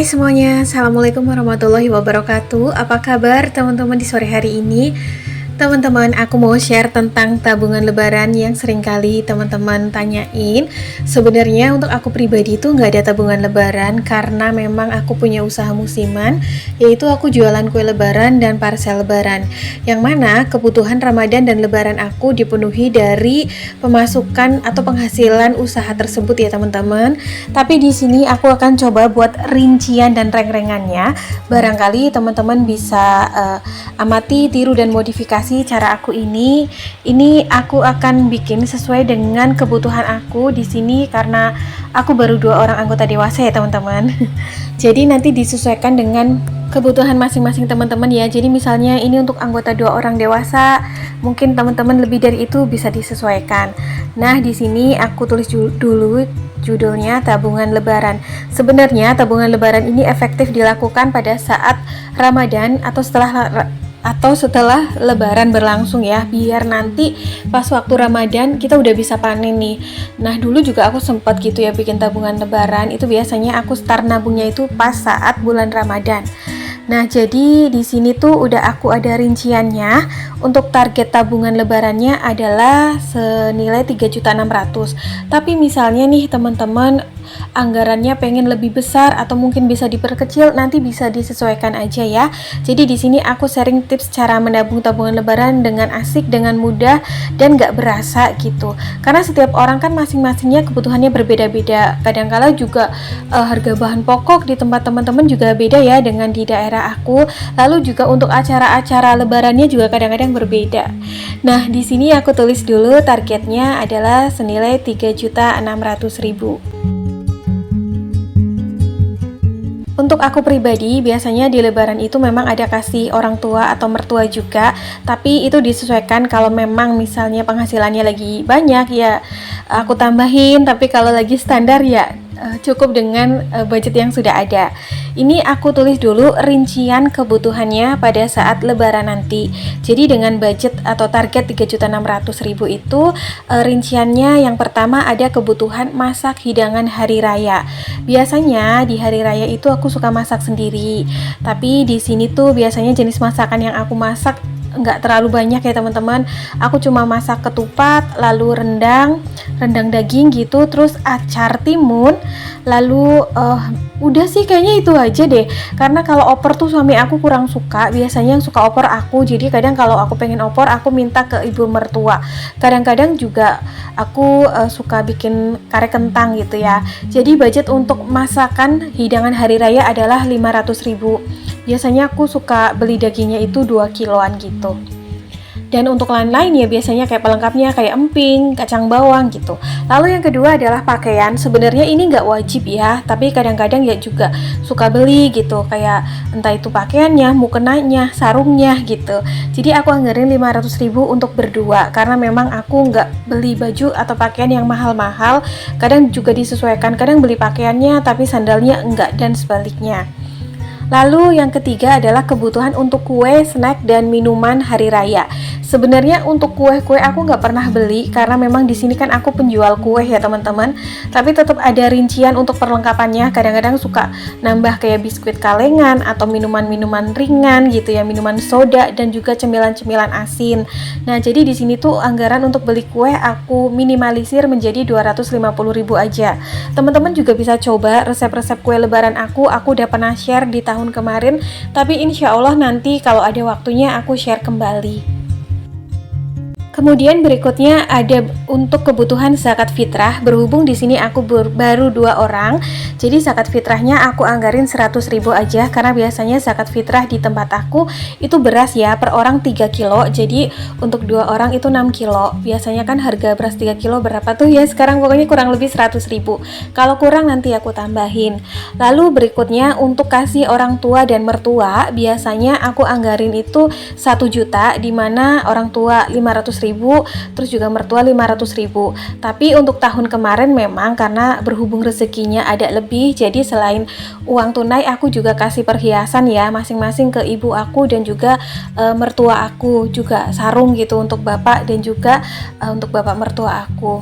Hai semuanya, Assalamualaikum warahmatullahi wabarakatuh. Apa kabar teman-teman di sore hari ini? Teman-teman, aku mau share tentang tabungan lebaran yang seringkali teman-teman tanyain. Sebenarnya untuk aku pribadi itu nggak ada tabungan lebaran karena memang aku punya usaha musiman, yaitu aku jualan kue lebaran dan parsel lebaran. Yang mana kebutuhan Ramadan dan lebaran aku dipenuhi dari pemasukan atau penghasilan usaha tersebut ya teman-teman. Tapi di sini aku akan coba buat rincian dan reng-rengannya. Barangkali teman-teman bisa amati, tiru dan modifikasi cara aku ini aku akan bikin sesuai dengan kebutuhan aku di sini karena aku baru 2 orang anggota dewasa ya teman-teman. Jadi nanti disesuaikan dengan kebutuhan masing-masing teman-teman ya. Jadi misalnya ini untuk anggota 2 orang dewasa, mungkin teman-teman lebih dari itu bisa disesuaikan. Nah, di sini aku tulis dulu judulnya tabungan lebaran. Sebenarnya tabungan lebaran ini efektif dilakukan pada saat Ramadan atau setelah lebaran berlangsung ya, biar nanti pas waktu Ramadan kita udah bisa panen nih. Nah, dulu juga aku sempat gitu ya bikin tabungan lebaran. Itu biasanya aku start nabungnya itu pas saat bulan Ramadan. Nah, jadi di sini tuh udah aku ada rinciannya. Untuk target tabungan lebarannya adalah senilai 3.600.000. Tapi misalnya nih teman-teman anggarannya pengen lebih besar atau mungkin bisa diperkecil, nanti bisa disesuaikan aja ya. Jadi di sini aku sharing tips cara menabung tabungan lebaran dengan asik, dengan mudah dan gak berasa gitu. Karena setiap orang kan masing-masingnya kebutuhannya berbeda-beda. Kadang-kala juga harga bahan pokok di tempat teman-teman juga beda ya dengan di daerah aku. Lalu juga untuk acara-acara lebarannya juga kadang-kadang berbeda. Nah, di sini aku tulis dulu targetnya adalah senilai 3.600.000. Untuk aku pribadi, biasanya di lebaran itu memang ada kasih orang tua atau mertua juga, tapi itu disesuaikan. Kalau memang misalnya penghasilannya lagi banyak ya aku tambahin, tapi kalau lagi standar ya cukup dengan budget yang sudah ada. Ini aku tulis dulu rincian kebutuhannya pada saat lebaran nanti. Jadi dengan budget atau target 3.600.000 itu rinciannya yang pertama ada kebutuhan masak hidangan hari raya. Biasanya di hari raya itu aku suka masak sendiri. Tapi di sini tuh biasanya jenis masakan yang aku masak nggak terlalu banyak ya teman-teman. Aku cuma masak ketupat, lalu rendang daging gitu, terus acar timun, lalu udah sih kayaknya itu aja deh. Karena kalau opor tuh suami aku kurang suka, biasanya yang suka opor aku. Jadi kadang kalau aku pengen opor aku minta ke ibu mertua. Kadang-kadang juga aku suka bikin kare kentang gitu ya. Jadi budget untuk masakan hidangan hari raya adalah 500.000. Biasanya aku suka beli dagingnya itu 2 kiloan gitu. Dan untuk lain-lain ya biasanya kayak pelengkapnya kayak emping, kacang bawang gitu. Lalu yang kedua adalah pakaian. Sebenarnya ini nggak wajib ya, tapi kadang-kadang ya juga suka beli gitu. Kayak entah itu pakaiannya, mukenanya, sarungnya gitu. Jadi aku anggarin 500.000 untuk berdua. Karena memang aku nggak beli baju atau pakaian yang mahal-mahal. Kadang juga disesuaikan, kadang beli pakaiannya tapi sandalnya enggak dan sebaliknya. Lalu yang ketiga adalah kebutuhan untuk kue, snack, dan minuman hari raya. Sebenarnya untuk kue-kue aku nggak pernah beli karena memang di sini kan aku penjual kue ya teman-teman. Tapi tetap ada rincian untuk perlengkapannya. Kadang-kadang suka nambah kayak biskuit kalengan atau minuman-minuman ringan gitu ya, minuman soda dan juga cemilan-cemilan asin. Nah, jadi di sini tuh anggaran untuk beli kue aku minimalisir menjadi 250.000 aja. Teman-teman juga bisa coba resep-resep kue lebaran aku udah pernah share di tahun kemarin, tapi insya Allah nanti kalau ada waktunya aku share kembali. Kemudian berikutnya ada untuk kebutuhan zakat fitrah. Berhubung di sini aku baru 2 orang, jadi zakat fitrahnya aku anggarin 100.000 aja karena biasanya zakat fitrah di tempat aku itu beras ya per orang 3 kilo. Jadi untuk 2 orang itu 6 kilo. Biasanya kan harga beras 3 kilo berapa tuh ya? Sekarang pokoknya kurang lebih 100.000. Kalau kurang nanti aku tambahin. Lalu berikutnya untuk kasih orang tua dan mertua, biasanya aku anggarin itu 1 juta, dimana orang tua 500.000, terus juga mertua 500.000. Tapi untuk tahun kemarin memang karena berhubung rezekinya ada lebih, jadi selain uang tunai aku juga kasih perhiasan ya masing-masing ke ibu aku dan juga mertua aku, juga sarung gitu untuk bapak dan juga untuk bapak mertua aku.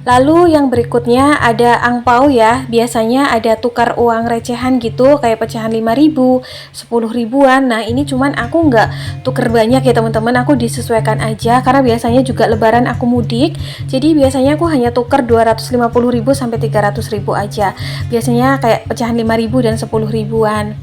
Lalu yang berikutnya ada angpau ya, biasanya ada tukar uang recehan gitu, kayak pecahan 5.000, 10 ribuan. Nah ini cuman aku nggak tuker banyak ya teman-teman, aku disesuaikan aja, karena biasanya juga lebaran aku mudik, jadi biasanya aku hanya tuker 250.000 sampai 300.000 aja, biasanya kayak pecahan 5.000 dan 10 ribuan.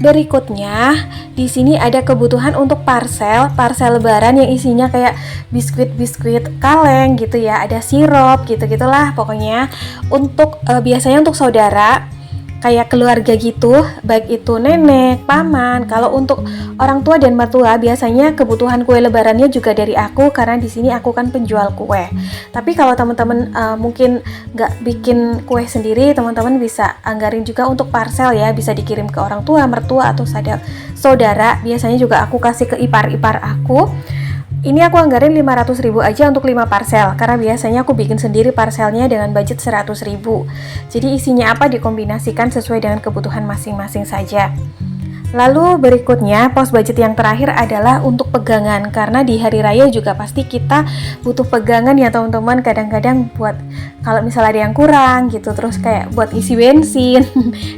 Berikutnya, di sini ada kebutuhan untuk parcel lebaran yang isinya kayak biskuit-biskuit kaleng gitu ya, ada sirup gitu-gitulah pokoknya. Untuk biasanya untuk saudara kayak keluarga gitu, baik itu nenek, paman. Kalau untuk orang tua dan mertua biasanya kebutuhan kue lebarannya juga dari aku, karena di sini aku kan penjual kue. Tapi kalau teman-teman mungkin nggak bikin kue sendiri, teman-teman bisa anggarin juga untuk parcel ya, bisa dikirim ke orang tua, mertua atau saudara. Biasanya juga aku kasih ke ipar-ipar aku. Ini aku anggarin 500.000 aja untuk 5 parcel, karena biasanya aku bikin sendiri parcelnya dengan budget 100.000. Jadi isinya apa dikombinasikan sesuai dengan kebutuhan masing-masing saja. Lalu berikutnya pos budget yang terakhir adalah untuk pegangan, karena di hari raya juga pasti kita butuh pegangan ya teman-teman, kadang-kadang buat kalau misalnya ada yang kurang gitu, terus kayak buat isi bensin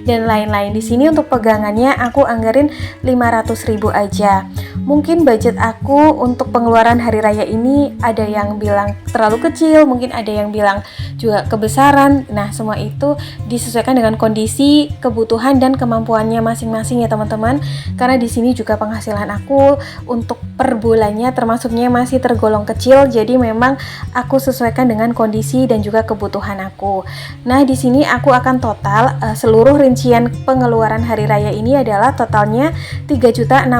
dan lain-lain. Di sini untuk pegangannya aku anggarin 500.000 aja. Mungkin budget aku untuk pengeluaran hari raya ini ada yang bilang terlalu kecil, mungkin ada yang bilang juga kebesaran. Nah semua itu disesuaikan dengan kondisi, kebutuhan dan kemampuannya masing-masing ya teman-teman. Karena di sini juga penghasilan aku untuk per bulannya termasuknya masih tergolong kecil, jadi memang aku sesuaikan dengan kondisi dan juga kebutuhan aku. Nah di sini aku akan total seluruh rincian pengeluaran hari raya ini adalah totalnya 3.600.000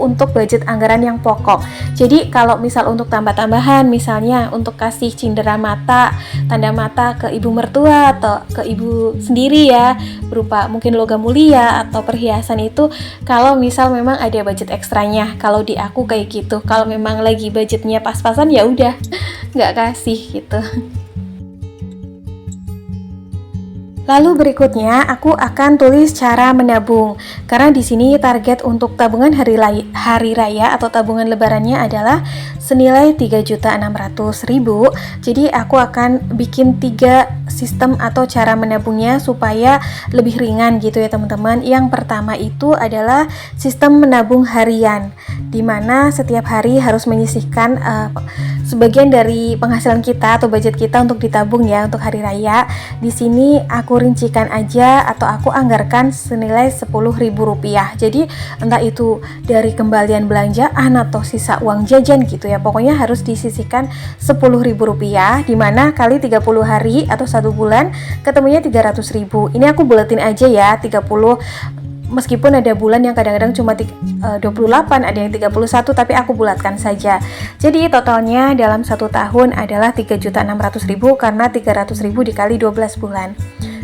untuk budget anggaran yang pokok. Jadi kalau misal untuk tambah-tambahan, misalnya untuk kasih cindera mata, tanda mata ke ibu mertua atau ke ibu sendiri ya, berupa mungkin logam mulia atau perhiasan, itu kalau misal memang ada budget ekstranya. Kalau di aku kayak gitu, kalau memang lagi budgetnya pas-pasan ya udah nggak kasih gitu. Lalu berikutnya aku akan tulis cara menabung, karena di sini target untuk tabungan hari raya atau tabungan lebarannya adalah senilai 3.600.000. Jadi aku akan bikin 3 sistem atau cara menabungnya supaya lebih ringan gitu ya teman-teman. Yang pertama itu adalah sistem menabung harian, dimana setiap hari harus menyisihkan sebagian dari penghasilan kita atau budget kita untuk ditabung ya untuk hari raya. Di sini aku rincikan aja atau aku anggarkan senilai Rp10.000. Jadi entah itu dari kembalian belanjaan atau sisa uang jajan gitu ya. Pokoknya harus disisihkan Rp10.000, dimana kali 30 hari atau 1 bulan ketemunya 300.000. Ini aku buletin aja ya 30, meskipun ada bulan yang kadang-kadang cuma 28, ada yang 31, tapi aku bulatkan saja. Jadi totalnya dalam 1 tahun adalah 3.600.000, karena 300.000 dikali 12 bulan.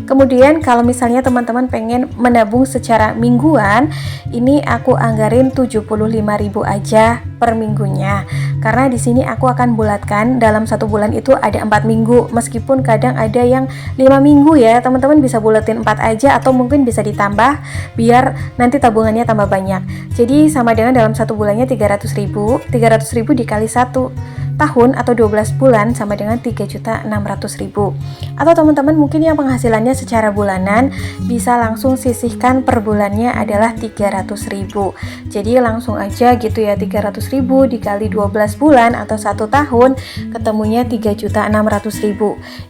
Kemudian kalau misalnya teman-teman pengen menabung secara mingguan, ini aku anggarin 75.000 aja per minggunya. Karena di sini aku akan bulatkan dalam 1 bulan itu ada 4 minggu, meskipun kadang ada yang 5 minggu ya. Teman-teman bisa bulatin 4 aja atau mungkin bisa ditambah biar nanti tabungannya tambah banyak. Jadi sama dengan dalam 1 bulannya 300.000 dikali 1 tahun atau 12 bulan sama dengan 3.600.000. Atau teman-teman mungkin yang penghasilannya secara bulanan bisa langsung sisihkan per bulannya adalah 300.000. Jadi langsung aja gitu ya, 300.000 dikali 12 bulan atau 1 tahun ketemunya 3.600.000.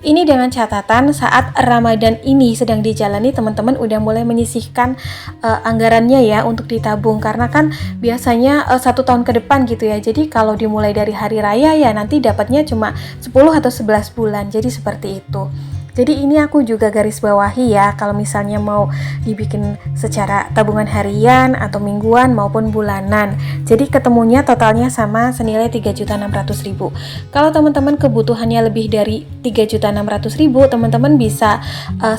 Ini dengan catatan saat Ramadan ini sedang dijalani, teman-teman udah mulai menyisihkan anggarannya ya untuk ditabung, karena kan biasanya 1 tahun ke depan gitu ya. Jadi kalau dimulai dari hari raya ya nanti dapatnya cuma 10 atau 11 bulan. Jadi seperti itu. Jadi ini aku juga garis bawahi ya, kalau misalnya mau dibikin secara tabungan harian atau mingguan maupun bulanan. Jadi ketemunya totalnya sama senilai 3.600.000. Kalau teman-teman kebutuhannya lebih dari 3.600.000, teman-teman bisa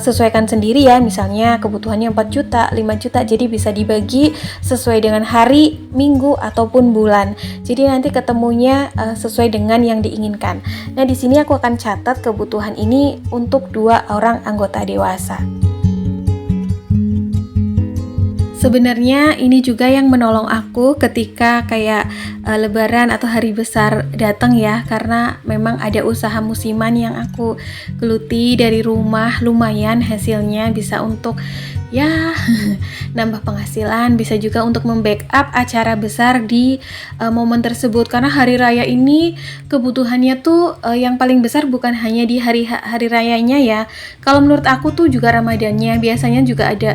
sesuaikan sendiri ya. Misalnya kebutuhannya 4 juta, 5 juta, jadi bisa dibagi sesuai dengan hari, minggu ataupun bulan. Jadi nanti ketemunya sesuai dengan yang diinginkan. Nah, di sini aku akan catat kebutuhan ini untuk 2 orang anggota dewasa. Sebenarnya ini juga yang menolong aku ketika kayak Lebaran atau hari besar datang ya, karena memang ada usaha musiman yang aku geluti dari rumah, lumayan hasilnya bisa untuk ya nambah penghasilan, bisa juga untuk membackup acara besar di momen tersebut, karena hari raya ini kebutuhannya tuh yang paling besar bukan hanya di hari rayanya ya. Kalau menurut aku tuh juga Ramadannya, biasanya juga ada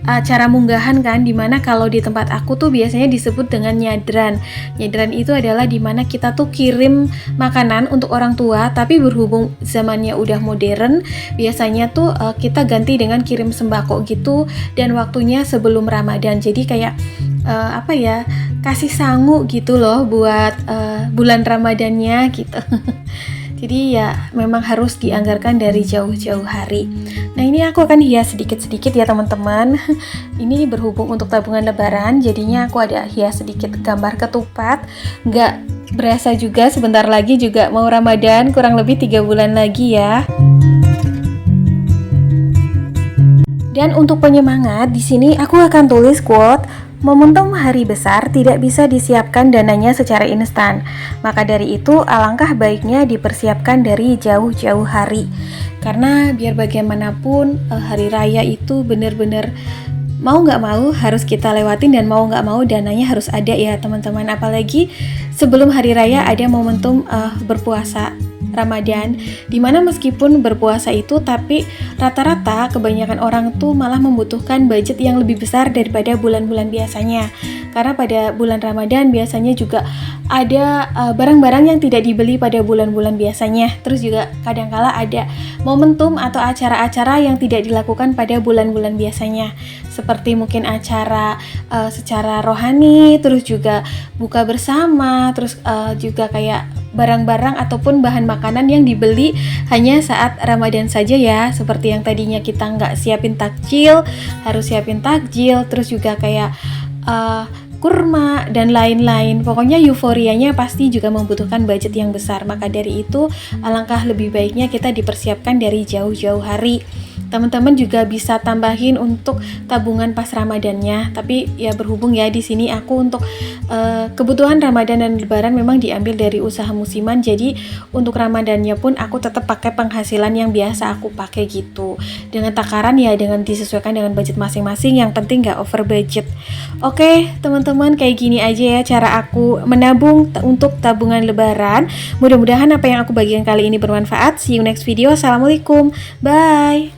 acara munggahan kan, dimana kalau di tempat aku tuh biasanya disebut dengan nyadran. Nyadran itu adalah dimana kita tuh kirim makanan untuk orang tua, tapi berhubung zamannya udah modern, biasanya tuh kita ganti dengan kirim sembako gitu, dan waktunya sebelum Ramadan. Jadi kayak kasih sangu gitu loh buat bulan Ramadannya gitu. Jadi ya memang harus dianggarkan dari jauh-jauh hari. Nah, ini aku akan hias sedikit-sedikit ya teman-teman. Ini berhubung untuk tabungan lebaran, jadinya aku ada hias sedikit gambar ketupat. Nggak berasa juga sebentar lagi juga mau Ramadan, kurang lebih 3 bulan lagi ya. Dan untuk penyemangat, di sini aku akan tulis quote, momentum hari besar tidak bisa disiapkan dananya secara instan. Maka dari itu, alangkah baiknya dipersiapkan dari jauh-jauh hari. Karena biar bagaimanapun, hari raya itu benar-benar mau nggak mau harus kita lewatin, dan mau nggak mau dananya harus ada ya teman-teman. Apalagi sebelum hari raya ada momentum berpuasa Ramadan, dimana meskipun berpuasa itu, tapi rata-rata kebanyakan orang tuh malah membutuhkan budget yang lebih besar daripada bulan-bulan biasanya. Karena pada bulan Ramadan biasanya juga ada barang-barang yang tidak dibeli pada bulan-bulan biasanya. Terus juga kadangkala ada momentum atau acara-acara yang tidak dilakukan pada bulan-bulan biasanya. Seperti mungkin acara secara rohani, terus juga buka bersama, terus juga kayak barang-barang ataupun bahan makanan yang dibeli hanya saat Ramadan saja ya. Seperti yang tadinya kita nggak siapin takjil, harus siapin takjil, terus juga kayak kurma dan lain-lain. Pokoknya euforianya pasti juga membutuhkan budget yang besar. Maka dari itu alangkah lebih baiknya kita dipersiapkan dari jauh-jauh hari. Teman-teman juga bisa tambahin untuk tabungan pas Ramadannya. Tapi ya berhubung ya di sini aku untuk kebutuhan Ramadan dan Lebaran memang diambil dari usaha musiman. Jadi untuk Ramadannya pun aku tetap pakai penghasilan yang biasa aku pakai gitu. Dengan takaran ya dengan disesuaikan dengan budget masing-masing. Yang penting nggak over budget. Oke teman-teman, kayak gini aja ya cara aku menabung untuk tabungan Lebaran. Mudah-mudahan apa yang aku bagikan kali ini bermanfaat. See you next video. Assalamualaikum. Bye.